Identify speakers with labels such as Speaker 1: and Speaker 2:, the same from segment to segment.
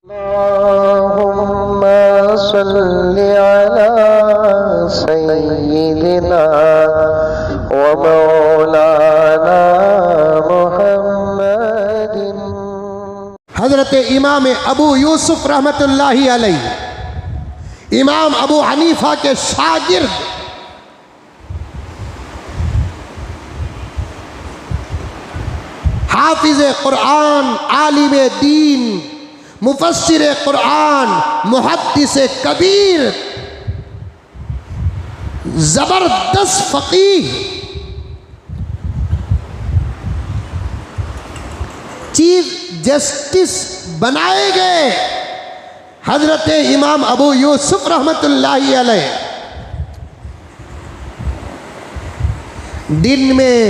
Speaker 1: अल्लाहुम्मा सल्लि अला सय्यिदिना व मौलाना मुहम्मदिन।
Speaker 2: हजरत इमाम अबू यूसुफ रहमतुल्लाहि अलैह, इमाम अबू हनीफा के शागिर्द, हाफिज कुरान, आलिम दीन, मुफस्सिर कुरान, मुहद्दिस कबीर, जबरदस्त फकीह, चीफ जस्टिस बनाए गए हजरत इमाम अबू यूसुफ रहमतुल्लाहि अलैह दिन में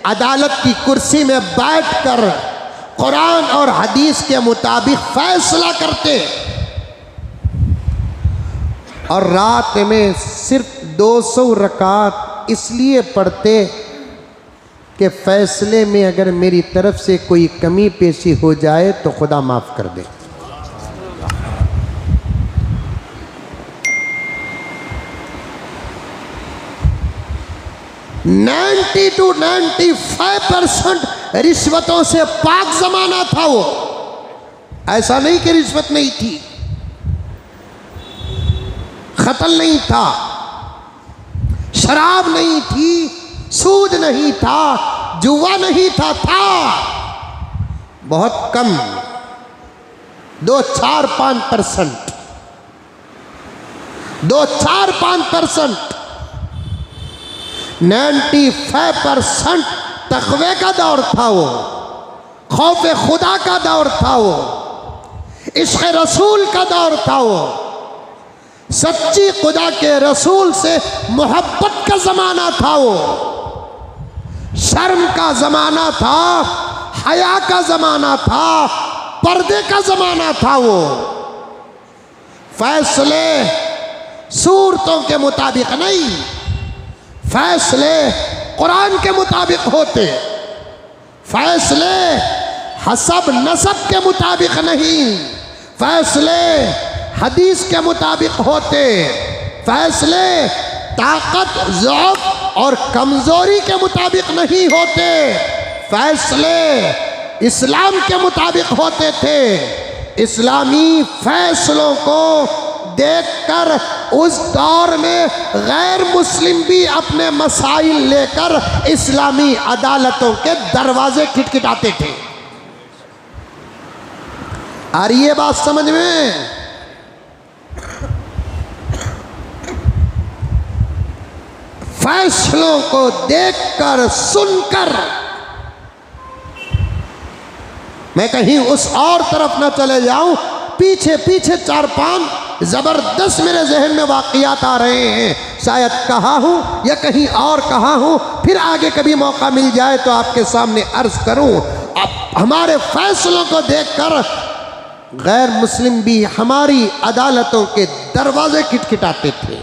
Speaker 2: अदालत की कुर्सी में बैठकर कुरान और हदीस के मुताबिक फैसला करते और रात में सिर्फ 200 रकात इसलिए पढ़ते कि फैसले में अगर मेरी तरफ से कोई कमी पेशी हो जाए तो खुदा माफ कर दे। नाइन्टी टू 95% रिश्वतों से पाक जमाना था वो। ऐसा नहीं कि रिश्वत नहीं थी, कत्ल नहीं था, शराब नहीं थी, सूद नहीं था, जुआ नहीं था बहुत कम, 2-4-5%, 2-4-5%। 95% तक़वे का दौर था वो, खौफ खुदा का दौर था वो, इश्क़ रसूल का दौर था वो, सच्ची खुदा के रसूल से मोहब्बत का ज़माना था वो, शर्म का ज़माना था, हया का ज़माना था, पर्दे का ज़माना था वो। फैसले सूरतों के मुताबिक नहीं, फैसले कुरान के मुताबिक होते, फैसले हसब नसब के मुताबिक नहीं, फैसले हदीस के मुताबिक होते, फैसले ताकत, ज़ौक़ और कमज़ोरी के मुताबिक नहीं होते, फैसले इस्लाम के मुताबिक होते थे। इस्लामी फैसलों को देखकर उस दौर में गैर मुस्लिम भी अपने मसाइल लेकर इस्लामी अदालतों के दरवाजे खटखटाते थे। आ रही है बात समझ में? फैसलों को देखकर सुनकर मैं कहीं उस और तरफ न चले जाऊं, पीछे पीछे 4-5 ज़बरदस्त मेरे जहन में वाक़ियात आ रहे हैं। शायद कहा हूँ या कहीं और कहा हूँ, फिर आगे कभी मौका मिल जाए तो आपके सामने अर्ज़ करूँ। अब हमारे फैसलों को देखकर गैर मुस्लिम भी हमारी अदालतों के दरवाजे खटखटाते थे।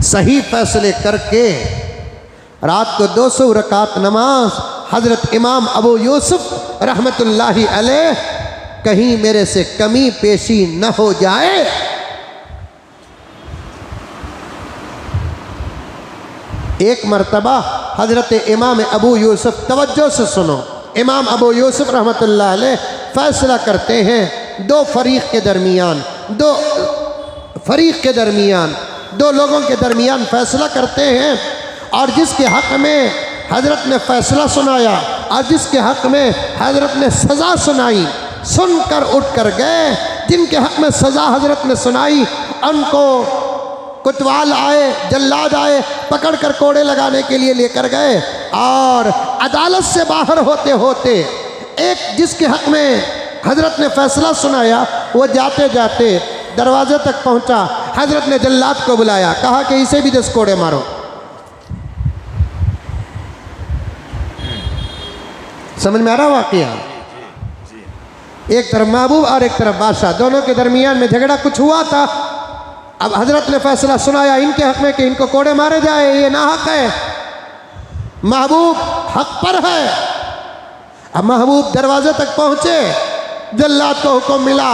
Speaker 2: सही फैसले करके रात को 200 रकात नमाज हज़रत इमाम अबू यूसुफ रहमतुल्लाहि अलैह, कहीं मेरे से कमी पेशी न हो जाए। एक मर्तबा हज़रत इमाम अबू यूसुफ, तवज्जो से सुनो, इमाम अबू यूसुफ रहमतुल्लाहि अलैह फैसला करते हैं दो फरीक के दरमियान, दो लोगों के दरमियान फैसला करते हैं, और जिसके हक़ में हज़रत ने फ़ैसला सुनाया और जिसके हक़ में हज़रत ने सज़ा सुनाई, सुनकर उठ कर गए। जिनके हक़ में सज़ा हज़रत ने सुनाई उनको कुतवाल आए, जल्लाद आए, पकड़ कर कोड़े लगाने के लिए लेकर गए। और अदालत से बाहर होते होते एक जिसके हक़ में हज़रत ने फ़ैसला सुनाया, वो जाते जाते दरवाजे तक पहुँचा। हज़रत ने जल्लाद को बुलाया, कहा कि इसे भी 10 कोड़े मारो। समझ में आ रहा वाक़या? एक तरफ महबूब और एक तरफ बादशाह, दोनों के दरमियान में झगड़ा कुछ हुआ था। अब हजरत ने फैसला सुनाया इनके हक में कि इनको कोड़े मारे जाए, ये नाहक है। महबूब हक पर है, अब महबूब दरवाजे तक पहुँचे, जल्लाद को हुक्म मिला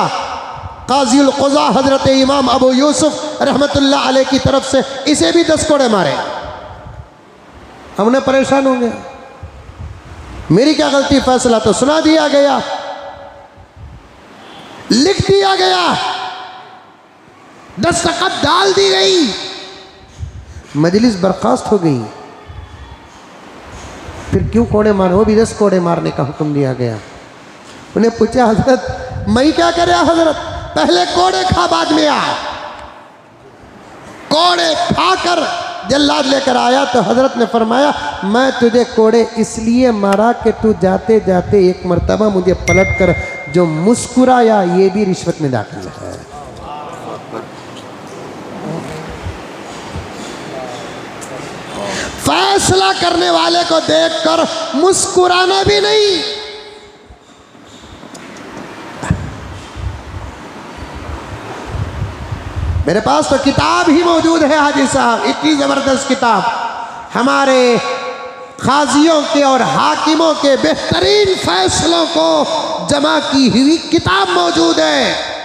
Speaker 2: काज़ीउल क़ुज़ा हज़रत इमाम अबू यूसुफ रहमतुल्लाह अलैह की तरफ से इसे भी 10 कोड़े मारे। हमने परेशान हो गया, मेरी क्या गलती, फैसला तो सुना दिया गया, लिख दिया गया, दस्तखत डाल दी गई, मजलिस बर्खास्त हो गई, फिर क्यों कोड़े मारे? वो भी 10 कोड़े मारने का हुक्म दिया गया। उन्हें पूछा हजरत मैं क्या करे हजरत, पहले कोड़े खा बाद में आ। कोड़े खाकर जल्लाद लेकर आया तो हजरत ने फरमाया मैं तुझे कोड़े इसलिए मारा कि तू जाते जाते एक मर्तबा मुझे पलट कर जो मुस्कुराया, ये भी रिश्वत में दाखिल है। फैसला करने वाले को देखकर मुस्कुराना भी नहीं। मेरे पास तो किताब ही मौजूद है हाजी साहब, इतनी ज़बरदस्त किताब, हमारे काजियों के और हाकिमों के बेहतरीन फैसलों को जमा की हुई किताब मौजूद है।